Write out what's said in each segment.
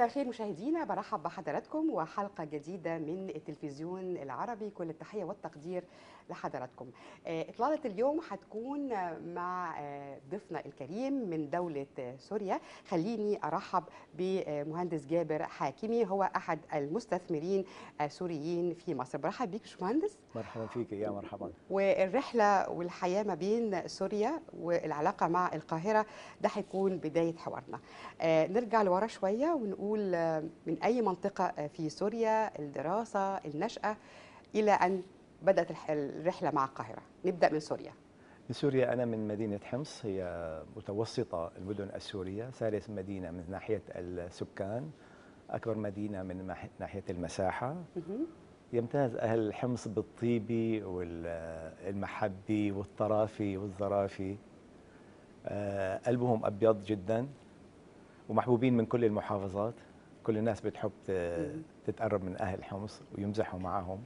مساء الخير مشاهدينا، برحب بحضراتكم وحلقة جديدة من التلفزيون العربي. كل التحية والتقدير لحضراتكم. إطلالة اليوم هتكون مع ضيفنا الكريم من دولة سوريا. خليني أرحب بمهندس جابر حاكمي، هو أحد المستثمرين السوريين في مصر. برحب بيك باشمهندس. مرحبا فيك، يا مرحبا. والرحلة والحياة ما بين سوريا والعلاقة مع القاهرة ده هيكون بداية حوارنا. نرجع لورا شوية ونقول من أي منطقة في سوريا الدراسة النشأة إلى أن بدأت الرحلة مع القاهرة. نبدأ من سوريا. من سوريا، أنا من مدينة حمص، هي متوسطة المدن السورية، ثالث مدينة من ناحية السكان، أكبر مدينة من ناحية المساحة. يمتاز أهل حمص بالطيب والمحبة والطرافة والظرافة. قلبهم أبيض جدا ومحبوبين من كل المحافظات. كل الناس بتحب تتقرب من أهل حمص ويمزحوا معهم.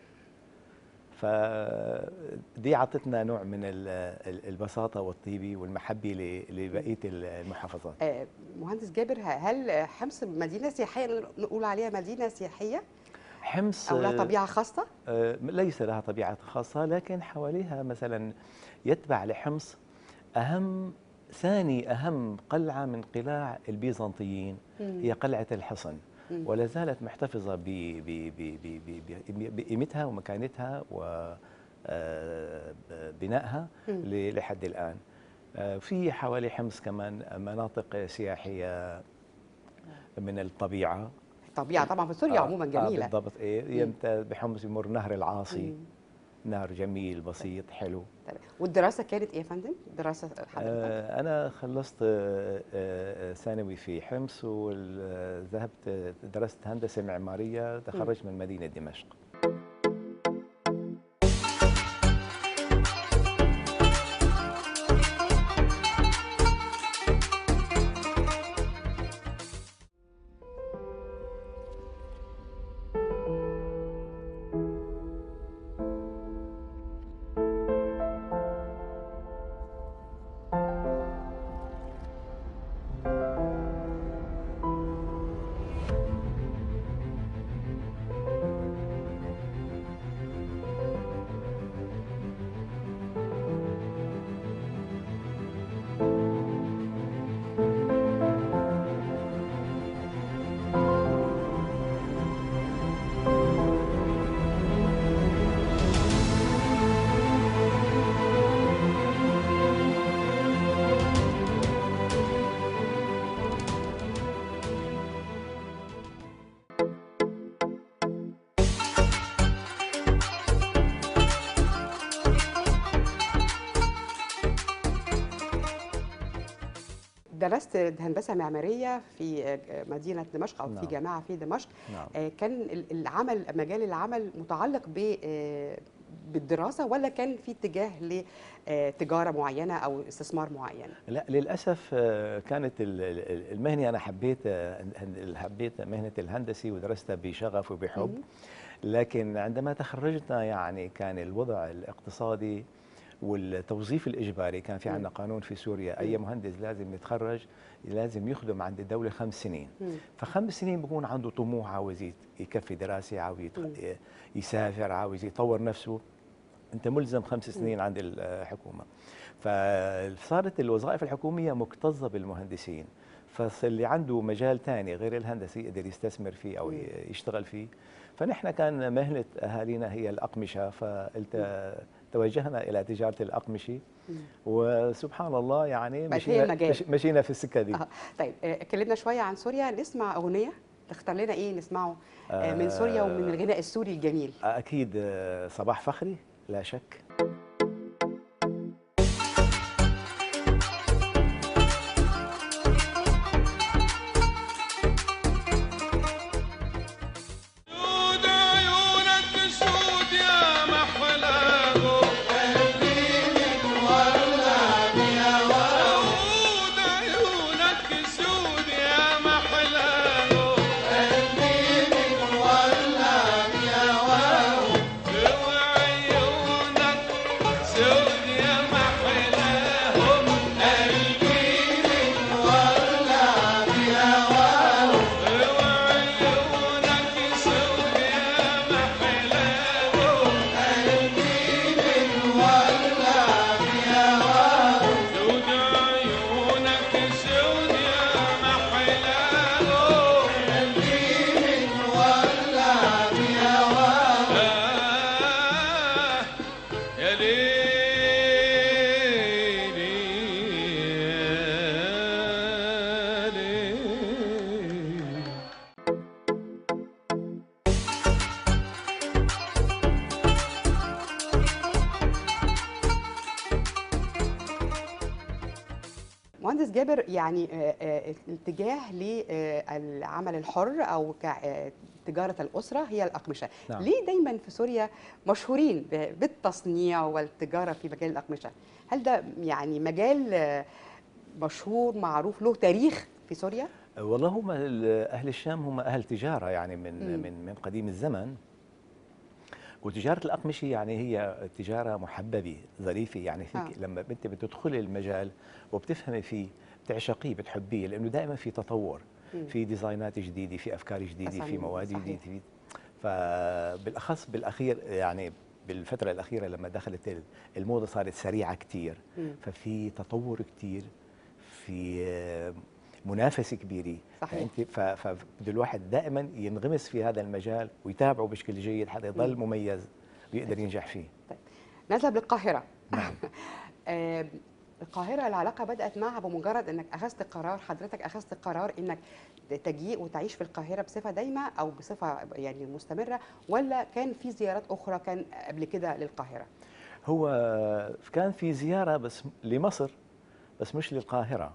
فدي عطتنا نوع من البساطة والطيبة والمحبة لبقية المحافظات. مهندس جابر، هل حمص مدينة سياحية نقول عليها مدينة سياحية؟ حمص أو لها طبيعة خاصة؟ ليس لها طبيعة خاصة، لكن حواليها مثلا يتبع لحمص ثاني أهم قلعة من قلاع البيزنطيين، هي قلعة الحصن، ولا زالت محتفظة بقيمتها ومكانتها وبنائها لحد الآن. في حوالي حمص كمان مناطق سياحية من الطبيعة. الطبيعة طبعا في سوريا عموما جميلة. بالضبط. يمتاز بحمص يمر نهر العاصي، نهر جميل بسيط حلو. والدراسة كانت ايه يا فندم؟ دراسة حضرتك؟ أنا خلصت ثانوي في حمص وذهبت درست هندسة معمارية، تخرجت من مدينة دمشق. درست هندسة معمارية في مدينة دمشق أو في جامعة في دمشق. كان مجال العمل متعلق بالدراسة ولا كان في اتجاه لتجارة معينة أو استثمار معين؟ لا، للأسف كانت المهنة أنا حبيت مهنة الهندسة ودرستها بشغف وبحب. لكن عندما تخرجنا يعني كان الوضع الاقتصادي والتوظيف الإجباري، كان في عندنا قانون في سوريا أي مهندس لازم يتخرج لازم يخدم عند الدولة 5 سنين. ف5 سنين بكون عنده طموح، عاوز يكفي دراسة، عاوز يسافر، عاوز يطور نفسه. أنت ملزم 5 سنين عند الحكومة. فصارت الوظائف الحكومية مكتظة بالمهندسين، فاللي عنده مجال ثاني غير الهندسي يقدر يستثمر فيه أو يشتغل فيه. فنحن كان مهنة أهالينا هي الأقمشة، فقلت توجهنا إلى تجارة الأقمشة وسبحان الله يعني مشينا في السكة دي. طيب اتكلمنا شوية عن سوريا، نسمع أغنية. تختار لنا إيه نسمعه من سوريا ومن الغناء السوري الجميل؟ أكيد صباح فخري لا شك. عيونك مهندس جابر، يعني الاتجاه للعمل الحر او تجارة الأسرة هي الأقمشة. نعم. ليه دايما في سوريا مشهورين بالتصنيع والتجارة في مجال الأقمشة؟ هل ده يعني مجال مشهور معروف له تاريخ في سوريا؟ والله هم أهل الشام هم أهل تجارة يعني من قديم الزمن. وتجارة الأقمشة يعني هي تجارة محببة ظريفة، يعني فيك لما أنت بتدخلي المجال وبتفهمي فيه بتعشقيه بتحبيه، لأنه دائما في تطور، في ديزاينات جديدة، في أفكار جديدة، في مواد جديدة. فبالأخص بالأخير يعني بالفترة الأخيرة لما دخلت الموضة صارت سريعة كتير، ففي تطور كتير، في منافسة كبيرة. صحيح. فبده الواحد دائما ينغمس في هذا المجال ويتابعه بشكل جيد حتى يضل مميز ويقدر ينجح فيه. طيب نذهب للقاهرة. نعم. القاهرة العلاقة بدأت معها بمجرد انك حضرتك اخذت قرار انك تجيء وتعيش في القاهرة بصفة دايمة او بصفة يعني مستمرة، ولا كان في زيارات اخرى كان قبل كده للقاهرة؟ هو كان في زيارة بس لمصر، بس مش للقاهرة.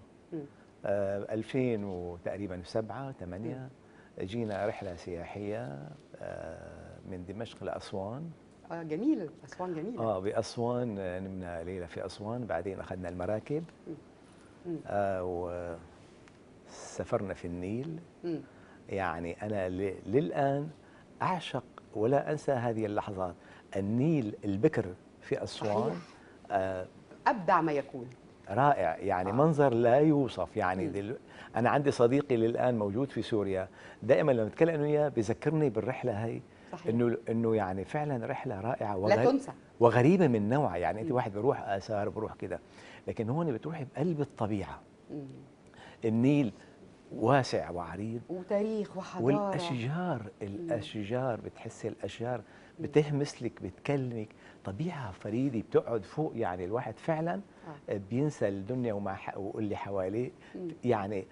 2000 وتقريبا 7 8 جينا رحلة سياحية من دمشق لأسوان. جميل، أسوان جميلة. بأسوان نمنا ليلة في أسوان، بعدين أخذنا المراكب وسافرنا في النيل. يعني أنا للآن أعشق ولا أنسى هذه اللحظات. النيل البكر في أسوان أبدع ما يكون، رائع يعني منظر لا يوصف. يعني أنا عندي صديقي للآن موجود في سوريا، دائما لما أتكلم أنه إياه بذكرني بالرحلة هي. صحيح. إنه يعني فعلا رحلة رائعة لا تنسى وغريبة من نوعها. يعني أنت واحد بروح آثار بروح كده، لكن هون بتروحي بقلب الطبيعة. النيل واسع وعريض وتاريخ وحضارة، الأشجار بتحسي الأشجار بتهمس لك بتكلمك، طبيعة فريدة بتقعد فوق. يعني الواحد فعلا بينسى الدنيا واللي حواليه. يعني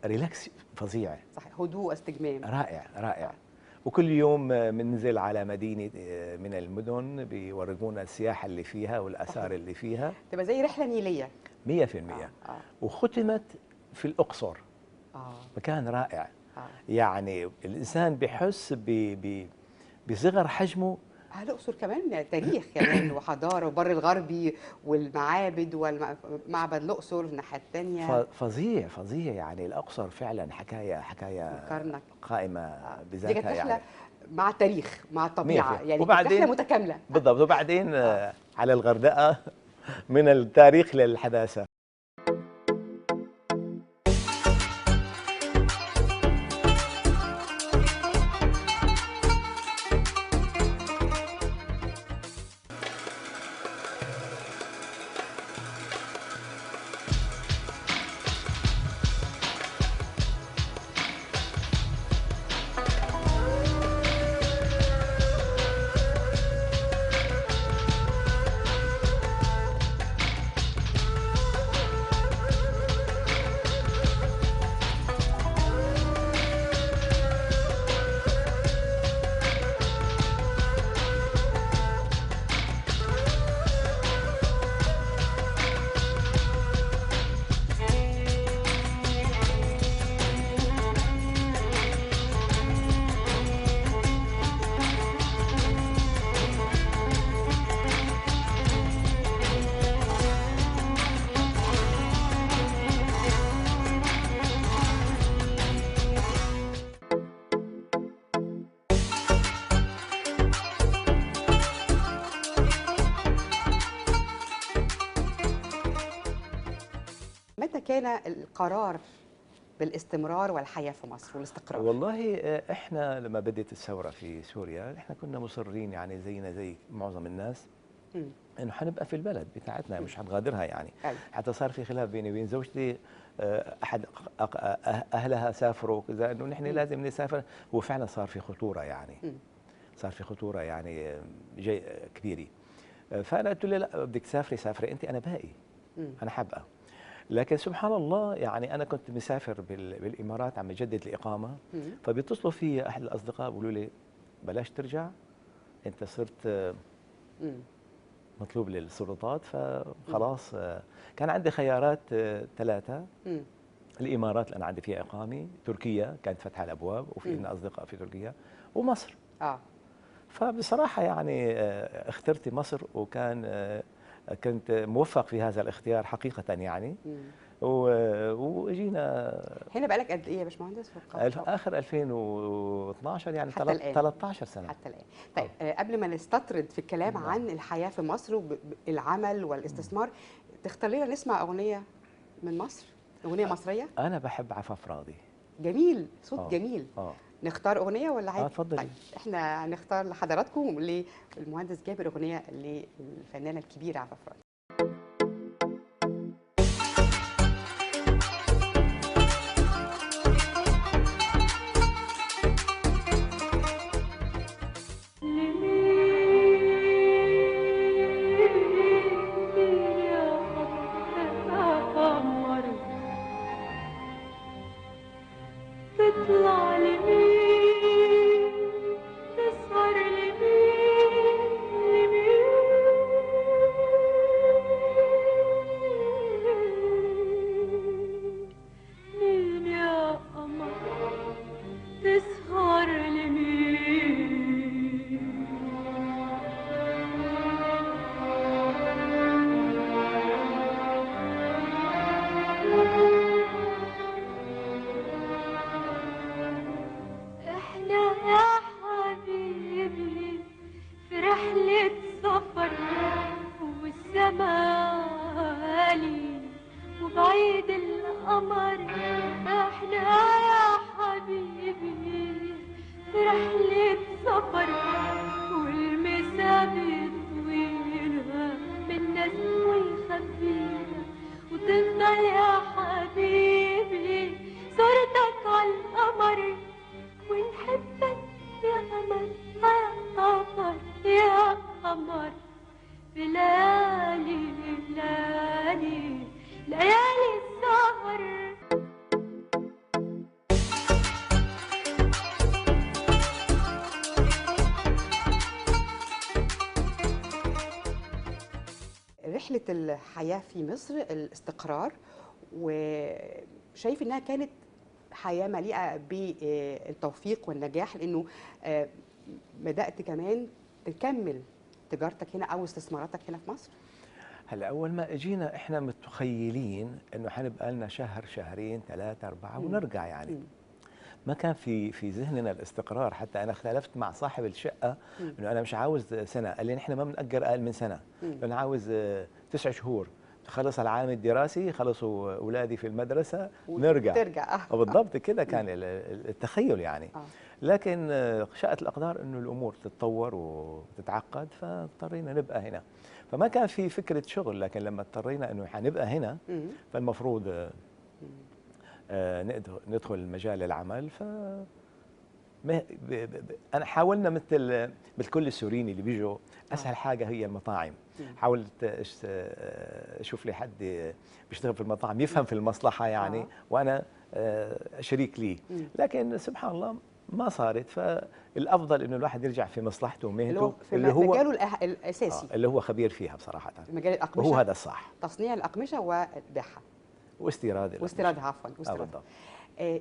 ريلاكس فظيع. صحيح، هدوء، استجمام رائع رائع. وكل يوم بننزل على مدينة من المدن بيورجونا السياحة اللي فيها والآثار اللي فيها، تبقى زي رحلة نيلية 100%. وختمت في الأقصر. مكان رائع. يعني الإنسان بحس بصغر حجمه. الأقصر كمان تاريخ كمان وحضارة، وبر الغربي والمعابد ومعبد الأقصر الناحية الثانية. فظيع فظيع. يعني الأقصر فعلا حكاية قائمة بذاتها. دي كانت رحلة مع التاريخ مع الطبيعة، يعني وبعدين رحلة متكاملة. بالضبط. وبعدين على الغردقة من التاريخ للحداثة. متى كان القرار بالاستمرار والحياة في مصر والاستقرار؟ والله احنا لما بدت الثورة في سوريا احنا كنا مصرين يعني زينا زي معظم الناس انه حنبقى في البلد بتاعتنا، مش حنغادرها يعني. حتى صار في خلاف بيني وبين زوجتي، احد اهلها سافروا كذا انه نحن لازم نسافر. هو فعلا صار في خطورة يعني. صار في خطورة يعني كبيرة. فانا قلت له لا بدك تسافري سافري انت، انا باقي انا حابقى. لكن سبحان الله يعني أنا كنت مسافر بالإمارات عم بجدد الإقامة، فبيتصلوا في أحد الأصدقاء بيقولوا لي بلاش ترجع، أنت صرت مطلوب للسلطات، فخلاص كان عندي خيارات ثلاثة. مم. الإمارات اللي أنا عندي فيها إقامة، تركيا كانت فتح الأبواب وفي لنا أصدقاء في تركيا، ومصر. اه فبصراحة يعني اخترت مصر، وكان كنت موفق في هذا الاختيار حقيقة يعني. مم. وجينا هنا بقالك قد ايه يا باشمهندس في القاهره؟ آخر 2012 يعني حتى الآن. 13 سنة. حتى الآن. طيب قبل ما نستطرد في الكلام نعم. عن الحياة في مصر والعمل والاستثمار، تختار لنا نسمع أغنية من مصر، أغنية مصرية؟ أنا بحب عفاف راضي. جميل، صوت جميل. اه نختار أغنية ولا عادي؟ اتفضلي. طيب احنا هنختار لحضراتكم للمهندس جابر أغنية للفنانة الكبيرة عفاف راضي. تطلع لمين تسهر لمين مين يا قمر تسهر لمين احنا يا حبيبي في رحلة سفر والسمالي وبعيد القمر. احنا يا حبيبي في رحلة سفر والمسافة طويلة منا ويخبينا وتفضل يا حبيبي صورتك عالقمر ونحبك يا قمر يا قمر يا قمر في ليالي ليالي ليالي السهر. رحلة الحياة في مصر الاستقرار، وشايف إنها كانت حياة مليئة بالتوفيق والنجاح، لأنه بدأت كمان تكمل تجارتك هنا أو استثماراتك هنا في مصر. هلا أول ما اجينا إحنا متخيلين إنه حنبقى لنا شهر شهرين ثلاثة أربعة ونرجع يعني. ما كان في ذهننا الاستقرار. حتى أنا اختلفت مع صاحب الشقة إنه أنا مش عاوز سنة، قال لي نحن ما بنأجر أقل من سنة، أنا عاوز 9 شهور تخلص العام الدراسي، خلصوا أولادي في المدرسة نرجع. ترجع بالضبط كده كان التخيل يعني. لكن شاءت الأقدار إنه الأمور تتطور وتتعقد، فاضطرينا نبقى هنا. فما كان في فكرة شغل، لكن لما اضطرينا إنه حنبقى هنا فالمفروض ندخل مجال العمل. انا حاولنا مثل كل السوريين اللي بيجوا، اسهل حاجه هي المطاعم. حاولت اشوف لي حد بيشتغل في المطاعم يفهم في المصلحه يعني، وانا شريك لي. لكن سبحان الله ما صارت. فالافضل انه الواحد يرجع في مصلحته ومهنته اللي هو مجاله الاساسي، اللي هو خبير فيها بصراحه، مجال الأقمشة، وهو هذا الصح، تصنيع الأقمشة وبيعها واستيرادها عفوا.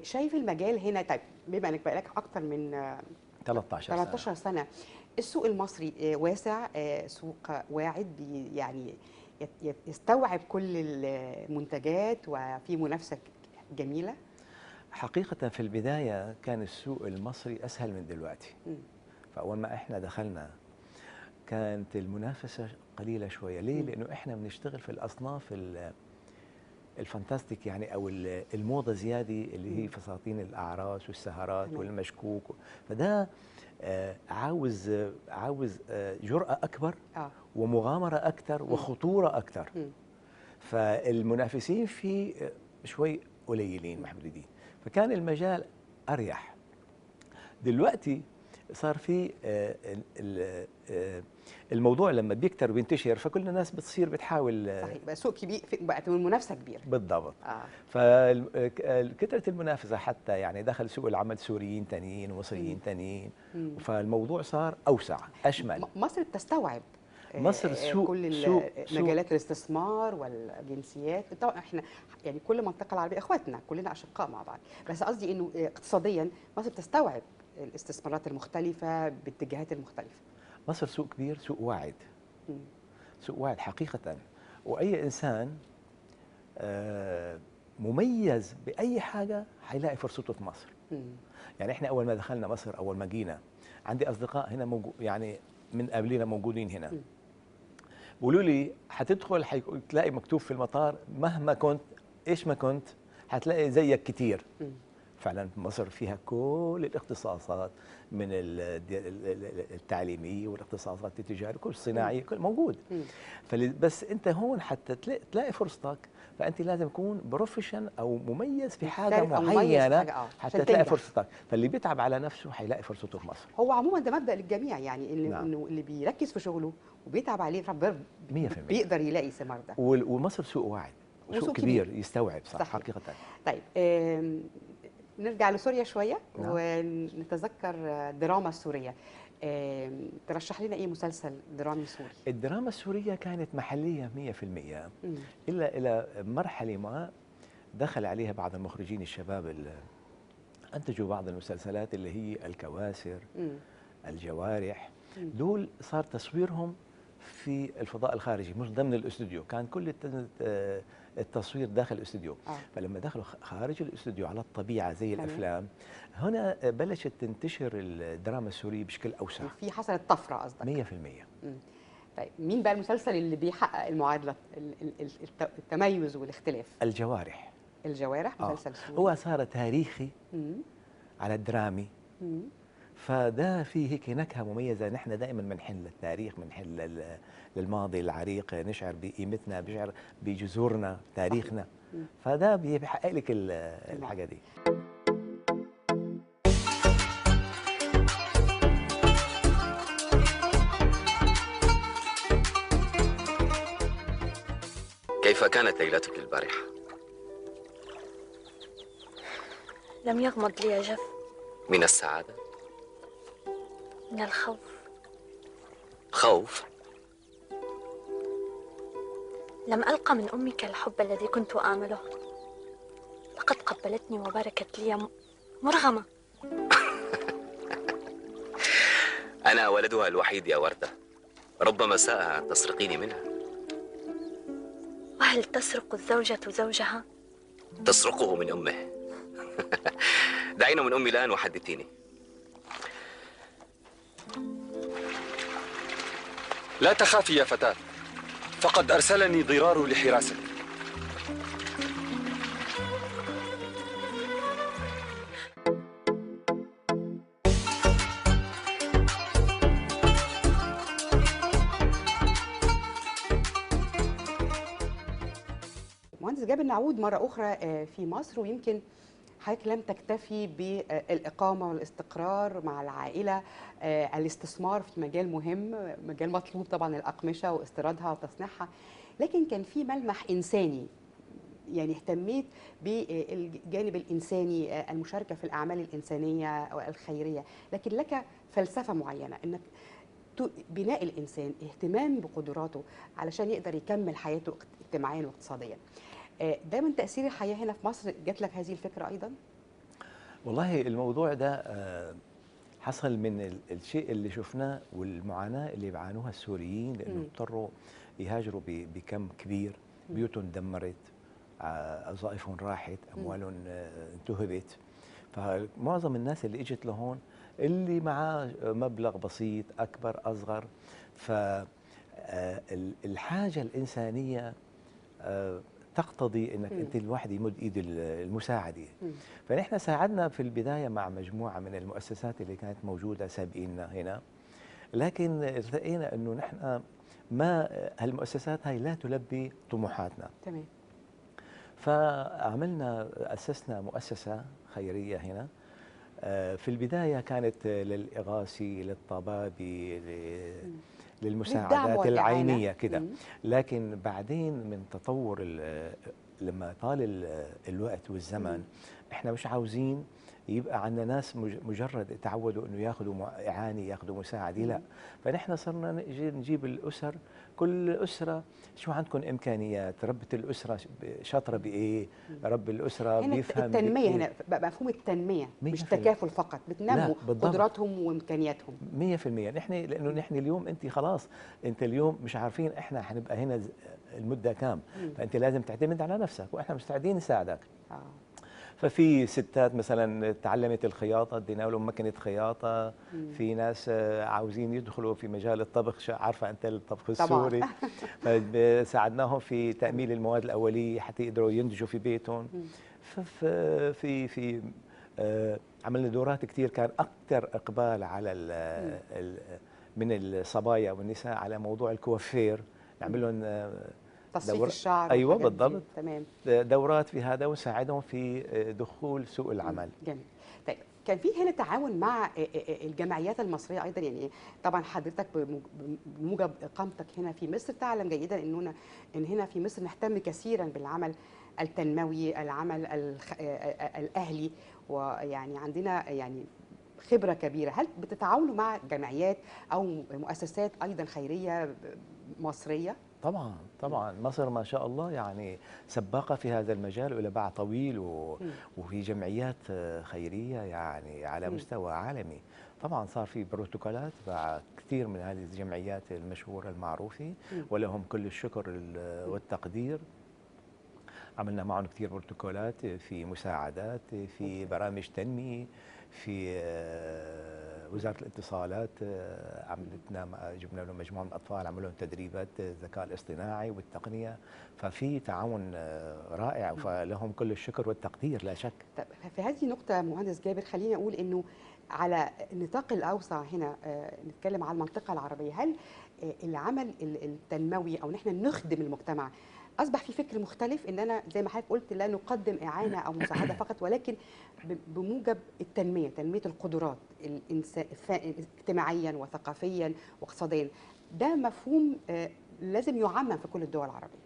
شايف المجال هنا. طيب بما انك بقالك اكتر من 13 سنه، السوق المصري واسع، سوق واعد، يعني يستوعب كل المنتجات وفي منافسه جميله. حقيقة في البداية كان السوق المصري أسهل من دلوقتي. فأول ما إحنا دخلنا كانت المنافسة قليلة شوية. ليه؟ لأنه إحنا بنشتغل في الأصناف الفانتاستيك يعني، أو الموضة زيادة، اللي هي فساتين الأعراس والسهرات والمشكوك. فده عاوز جرأة أكبر ومغامرة أكثر وخطورة أكثر. فالمنافسين فيه شوي قليلين محدودين، فكان المجال أريح. دلوقتي صار في الموضوع لما بيكتر وبينتشر، فكل الناس بتصير بتحاول. صحيح، بقى سوق كبير، بقت المنافسه كبيره. بالضبط. فكثرة المنافسة حتى يعني دخل سوق العمل سوريين تانيين ومصريين تانيين، فالموضوع صار أوسع أشمل. مصر بتستوعب مصر سوق كل سوق مجالات الاستثمار والجنسيات. طبعا احنا يعني كل المنطقه العربيه اخواتنا، كلنا اشقاء مع بعض، بس قصدي انه اقتصاديا مصر تستوعب الاستثمارات المختلفه باتجاهات المختلفه. مصر سوق كبير، سوق واعد، مم. سوق واعد حقيقة. وأي إنسان مميز بأي حاجة حيلاقي فرصته في مصر. مم. يعني إحنا أول ما دخلنا مصر، أول ما جينا، عندي أصدقاء هنا يعني من قبلنا موجودين هنا، مم. بيقولوا لي حتدخل تلاقي مكتوب في المطار مهما كنت إيش ما كنت حتلاقي زيك كتير. مم. فعلا مصر فيها كل الاختصاصات، من التعليميه والاختصاصات التجاريه، كل الصناعيه، كل موجود. مم. بس انت هون حتى تلاقي فرصتك، فانت لازم تكون بروفيشن او مميز في حاجه محترف أو مميز في معينه حاجة، حتى عشان تلاقي تنجح. فرصتك. فاللي بيتعب على نفسه حيلاقي فرصته في مصر. هو عموما ده مبدأ للجميع، يعني نعم. انه اللي بيركز في شغله وبيتعب عليه 100% بيقدر يلاقي ثمار ده. ومصر سوق واعد وسوق وسوق كبير كبير. يستوعب، صح، صحيح. حقيقه. طيب نرجع لسوريا شوية. نعم. ونتذكر الدراما السورية. ترشح لنا ايه مسلسل درامي سوري؟ الدراما السوريه كانت محليه 100%، مم. إلا إلى مرحلة ما دخل عليها بعض المخرجين الشباب اللي أنتجوا بعض المسلسلات اللي هي الكواسر، مم. الجوارح. مم. دول صار تصويرهم في الفضاء الخارجي مش ضمن الاستوديو، كان كل التصوير داخل الاستوديو. فلما دخلوا خارج الاستوديو على الطبيعة زي تمام. الأفلام، هنا بلشت تنتشر الدراما السورية بشكل أوسع. في حصلت طفرة قصدك؟ 100%. مم. طيب مين بقى المسلسل اللي بيحقق المعادلة التميز والاختلاف؟ الجوارح. الجوارح مسلسل سوري. هو صار تاريخي مم. على الدرامي. مم. فده فيه هيك نكهة مميزة. نحن دائما بنحن للتاريخ، بنحن للماضي العريق، نشعر بقيمتنا، بنشعر بجذورنا، تاريخنا. مم. فده بيحقق لك الحاجة دي. كيف كانت ليلتك البارحة؟ لم يغمض لي جف. من السعادة؟ من الخوف. خوف؟ لم ألقى من أمك الحب الذي كنت آمله. لقد قبلتني وباركت لي مرغمة. أنا ولدها الوحيد يا وردة، ربما ساءها أن تسرقيني منها. وهل تسرق الزوجة زوجها؟ تسرقه من أمه. دعينا من أمي الآن وحدثيني. لا تخافي يا فتاة، فقد أرسلني ضرار لحراستك. مهندس جابر، نعود مرة أخرى في مصر، ويمكن حضرتك لم تكتفي بالإقامة والاستقرار مع العائلة، الاستثمار في مجال مهم، مجال مطلوب طبعا، الأقمشة واستيرادها وتصنيعها، لكن كان في ملمح إنساني. يعني اهتميت بالجانب الإنساني، المشاركة في الأعمال الإنسانية أو الخيرية، لكن لك فلسفة معينة إنك بناء الإنسان، اهتمام بقدراته علشان يقدر يكمل حياته اجتماعيا واقتصاديا. ده من تأثير الحياة هنا في مصر جات لك هذه الفكرة أيضا؟ والله الموضوع ده حصل من الشيء اللي شفناه والمعاناة اللي بيعانوها السوريين، لأنه اضطروا يهاجروا بكم كبير، بيوتهم دمرت، وظائفهم راحت، أموالهم انتهبت. فمعظم الناس اللي اجت لهون اللي معاه مبلغ بسيط، أكبر أصغر، فالحاجة الإنسانية تقتضي انك انت الواحد يمد ايد المساعده. فنحن ساعدنا في البدايه مع مجموعه من المؤسسات اللي كانت موجوده سابقيننا هنا، لكن التقينا انه نحن ما هالمؤسسات هاي لا تلبي طموحاتنا. تمام. اسسنا مؤسسه خيريه هنا. في البدايه كانت للاغاثي، للطبابي، للمساعدات العينيه كده. لكن بعدين من تطور لما طال الوقت والزمن، احنا مش عاوزين يبقى عندنا ناس مجرد تعودوا انه ياخذوا اعانه، ياخذوا مساعده، لا. فنحن صرنا نجيب الاسر، كل اسره شو عندكم امكانيات، ربة الاسره شاطره بايه، رب الاسره هنا بيفهم التنميه، بإيه. هنا مفهوم التنميه مش 100%. تكافل فقط، بتنموا بالضبط. قدراتهم وامكانياتهم. 100%. نحن لانه نحن اليوم انت خلاص، انت اليوم مش عارفين احنا حنبقى هنا المده كام، فانت لازم تعتمد على نفسك واحنا مستعدين نساعدك. ففي ستات مثلا تعلمت الخياطه، ادينا لهم مكنه خياطه. في ناس عاوزين يدخلوا في مجال الطبخ، عارفه انت الطبخ السوري، فساعدناهم في تامين المواد الاوليه حتى يقدروا ينتجوا في بيتهم. في عملنا دورات كثير، كان اكثر اقبال على من الصبايا والنساء على موضوع الكوافير، نعمل لهم تصفيف الشعر. ايوه بالضبط، تمام، دورات في هذا ونساعدهم في دخول سوق العمل. جميل. طيب كان في هنا تعاون مع الجمعيات المصريه ايضا، يعني طبعا حضرتك بموجب اقامتك هنا في مصر تعلم جيدا ان هنا في مصر نهتم كثيرا بالعمل التنموي، العمل الاهلي، ويعني عندنا يعني خبره كبيره. هل بتتعاونوا مع جمعيات او مؤسسات ايضا خيريه مصريه؟ طبعا طبعا، مصر ما شاء الله يعني سباقه في هذا المجال والى باع طويل، وفي جمعيات خيريه يعني على مستوى عالمي. طبعا صار في بروتوكولات مع كثير من هذه الجمعيات المشهوره المعروفه، ولهم كل الشكر والتقدير. عملنا معهم كثير بروتوكولات في مساعدات، في برامج تنميه، في وزاره الاتصالات جبنا لهم مجموعه من الاطفال، عملوا لهم تدريبات الذكاء الاصطناعي والتقنيه. ففي تعاون رائع، فلهم كل الشكر والتقدير لا شك. طب في هذه النقطه مهندس جابر، خليني اقول انه على النطاق الاوسع هنا نتكلم على المنطقه العربيه، هل العمل التنموي او نحن نخدم المجتمع اصبح في فكر مختلف، ان انا زي ما حضرتك قلت لا نقدم اعانه او مساعده فقط، ولكن بموجب التنميه، تنميه القدرات اجتماعيا وثقافيا واقتصاديا؟ ده مفهوم لازم يعمم في كل الدول العربيه.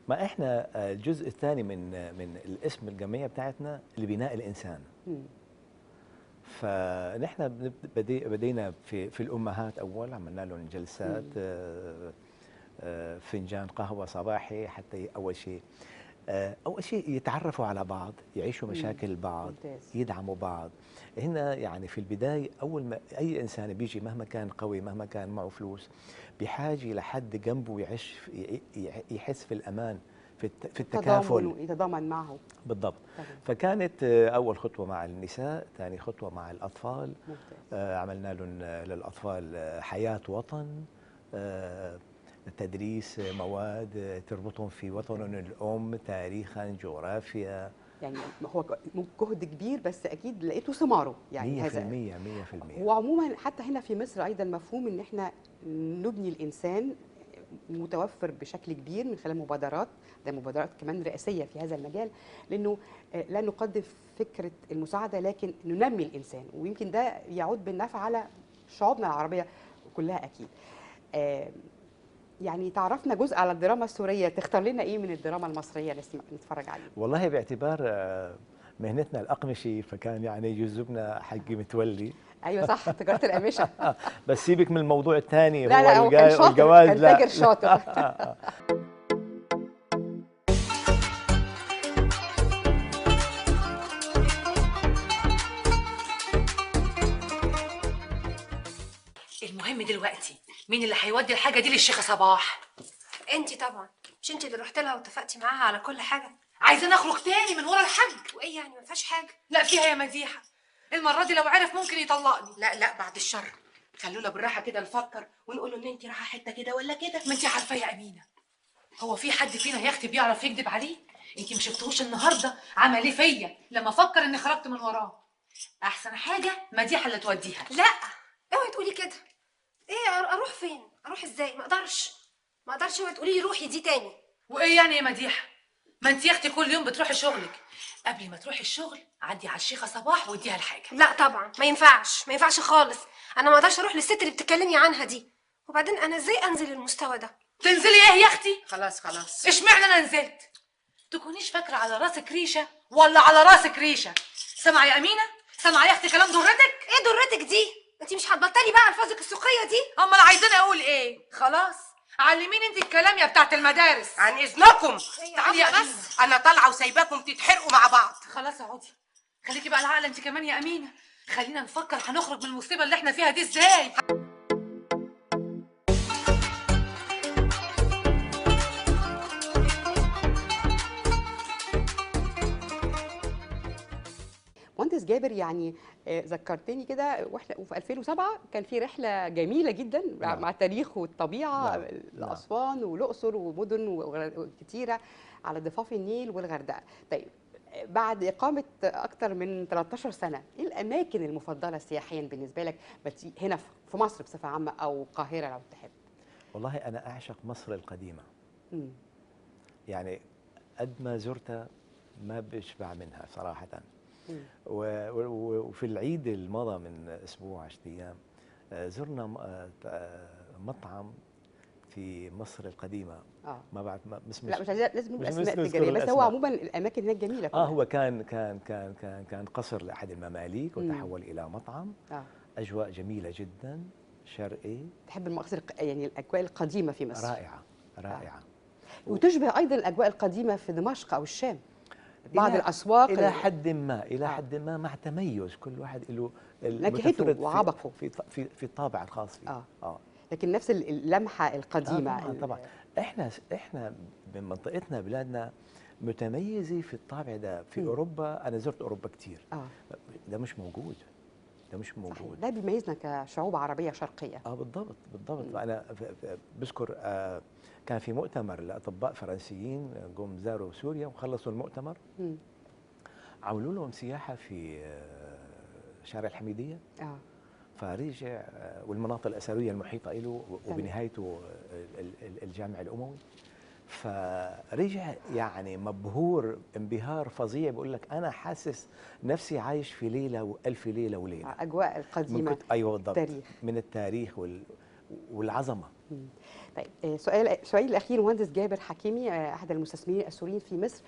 ما احنا الجزء الثاني من الاسم الجمعيه بتاعتنا لبناء الانسان. فنحن بدينا في الامهات اول، عملنا لهم جلسات، فنجان قهوه صباحي حتى اول شيء يتعرفوا على بعض، يعيشوا مشاكل بعض، يدعموا بعض. هنا يعني في البدايه اول ما اي انسان بيجي مهما كان قوي، مهما كان معه فلوس، بحاجه لحد جنبه يعيش، يحس في الامان، في التكافل، يتضامن معه. بالضبط. فكانت اول خطوه مع النساء، ثاني خطوه مع الاطفال. عملنا لهم للاطفال حياه وطن، تدريس مواد تربطهم في وطنهم الام، تاريخا، جغرافيا. يعني هو جهد كبير، بس اكيد لقيته ثماره يعني. 100% 100%. وعموما حتى هنا في مصر ايضا مفهوم ان احنا نبني الانسان متوفر بشكل كبير من خلال مبادرات، ده مبادرات كمان رئاسيه في هذا المجال، لانه لا نقدم فكره المساعده لكن ننمي الانسان، ويمكن ده يعود بالنفع على شعوبنا العربيه كلها اكيد. يعني تعرفنا جزء على الدراما السوريه، تختار لنا ايه من الدراما المصريه نتفرج عليه؟ والله باعتبار مهنتنا الاقمشي، فكان يعني يجذبنا حق متولي. ايوه صح، تجاره القماشه. بس سيبك من الموضوع الثاني، لا هو كان شاطر، الجواز. كان تاجر شاطر. المهم دلوقتي مين اللي هيودي الحاجه دي للشيخه صباح؟ انتي طبعا، مش انتي اللي رحت لها واتفقتي معاها على كل حاجه؟ عايزه نخرج تاني من ورا الحاج. وايه يعني، ما فيهاش حاجه. لا فيها يا مديحه، المره دي لو عرف ممكن يطلقني. لا بعد الشر، خلونا بالراحه كده نفكر ونقول له ان انتي رايحه حته كده ولا كده. ما انتي عارفه يا امينه، هو في حد فينا يا اختي بيعرف يكذب عليه؟ انتي ما شفتوش النهارده عمل ايه فيا لما فكر اني خرجت من وراه؟ احسن حاجه مديحه اللي توديها. لا اوعي تقولي كده. ايه اروح فين؟ اروح ازاي؟ ما اقدرش اوعي تقولي لي روحي دي تاني. وايه يعني يا مديحه؟ ما انت يا اختي كل يوم بتروحي شغلك، قبل ما تروحي الشغل عدي على الشيخه صباح واديها الحاجه. لا طبعا ما ينفعش خالص، انا ما اقدرش اروح للست اللي بتتكلمي عنها دي، وبعدين انا ازاي انزل المستوى ده؟ تنزلي ايه يا اختي؟ خلاص اشمعنى انا نزلت؟ تكونيش فاكره على راسك ريشه ولا على راسك ريشه؟ سامعه يا امينه؟ سامعه يا اختي كلام ضرتك؟ ايه ضرتك دي؟ انت مش هتبطلي بقى الفاظك السوقيه دي؟ امال عايزاني اقول ايه؟ خلاص علميني انت الكلام يا بتاعت المدارس. عن اذنكم تعالي يا أمينة. انا طالعه وسايباكم تتحرقوا مع بعض. خلاص اقعدي، خليكي بقى العقل انت كمان يا امينه. خلينا نفكر هنخرج من المصيبه اللي احنا فيها دي ازاي. مهندس جابر، يعني ذكرتني كده واحنا وفي 2007 كان في رحله جميله جدا نعم. مع التاريخ والطبيعه، نعم. لاسوان والاقصر ومدن كتيره على ضفاف النيل والغردقه. طيب بعد اقامه اكثر من 13 سنه، ايه الاماكن المفضله سياحيا بالنسبه لك هنا في مصر بصفه عامه او القاهره لو تحب؟ والله انا اعشق مصر القديمه. مم. يعني قد ما زرتها ما بشبع منها صراحه. وفي العيد الماضي من اسبوع 10 ايام زرنا مطعم في مصر القديمه. ما بعرف لا مش لازم نقول مش اسماء نذكر تجاريه، بس هو الأسماء. عموما الاماكن هناك جميله كلها. هو كان قصر لاحد المماليك وتحول الى مطعم. اجواء جميله جدا، شرقي. تحب المقاصد يعني الاجواء القديمه في مصر؟ رائعه رائعه. وتشبه ايضا الاجواء القديمه في دمشق او الشام، بعض الاسواق الى حد ما مع تميز، كل واحد له نكهته وعبقه في الطابع الخاص فيه. لكن نفس اللمحه القديمه. طبعا احنا من منطقتنا بلادنا متميزه في الطابع ده. في اوروبا انا زرت اوروبا كثير. ده مش موجود. صحيح. ده بيميزنا كشعوب عربيه شرقيه. بالضبط. انا بذكر كان في مؤتمر لاطباء فرنسيين قوم زاروا سوريا وخلصوا المؤتمر. عملوا لهم سياحه في شارع الحميديه. فرجع والمناطق الاثريه المحيطه له وبنهايته الجامع الاموي. فرجع يعني مبهور انبهار فظيع، بيقول لك انا حاسس نفسي عايش في ليله والف ليله وليله. اجواء القديمه. ايوه بالضبط. من التاريخ والعظمه. طيب سؤالي الاخير مهندس جابر حكيمي، احد المستثمرين السوريين في مصر،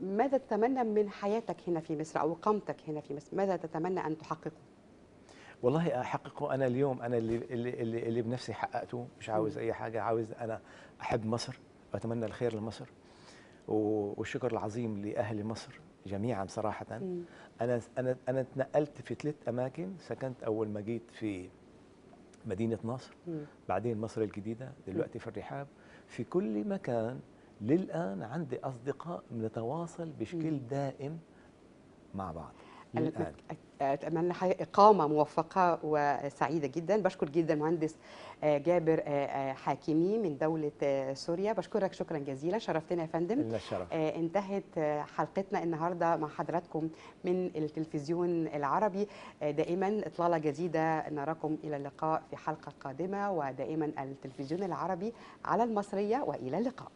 ماذا تتمنى من حياتك هنا في مصر او اقامتك هنا في مصر؟ ماذا تتمنى ان تحققه؟ والله احققه انا اليوم. انا اللي بنفسي حققته، مش عاوز اي حاجه. عاوز انا احب مصر واتمنى الخير لمصر، والشكر العظيم لاهل مصر جميعا صراحه. انا اتنقلت في 3 اماكن. سكنت اول ما جيت في مدينه ناصر، بعدين مصر الجديده، دلوقتي في الرحاب. في كل مكان للان عندي اصدقاء بنتواصل بشكل دائم مع بعض. أتمنى إقامة موفقة وسعيدة جدا. بشكر جدا مهندس جابر حاكيمي من دولة سوريا. بشكرك شكرا جزيلا، شرفتنا يا فندم. الشرف. انتهت حلقتنا النهاردة مع حضراتكم من التلفزيون العربي. دائما إطلالة جديدة، نراكم إلى اللقاء في حلقة قادمة، ودائما التلفزيون العربي على المصرية، وإلى اللقاء.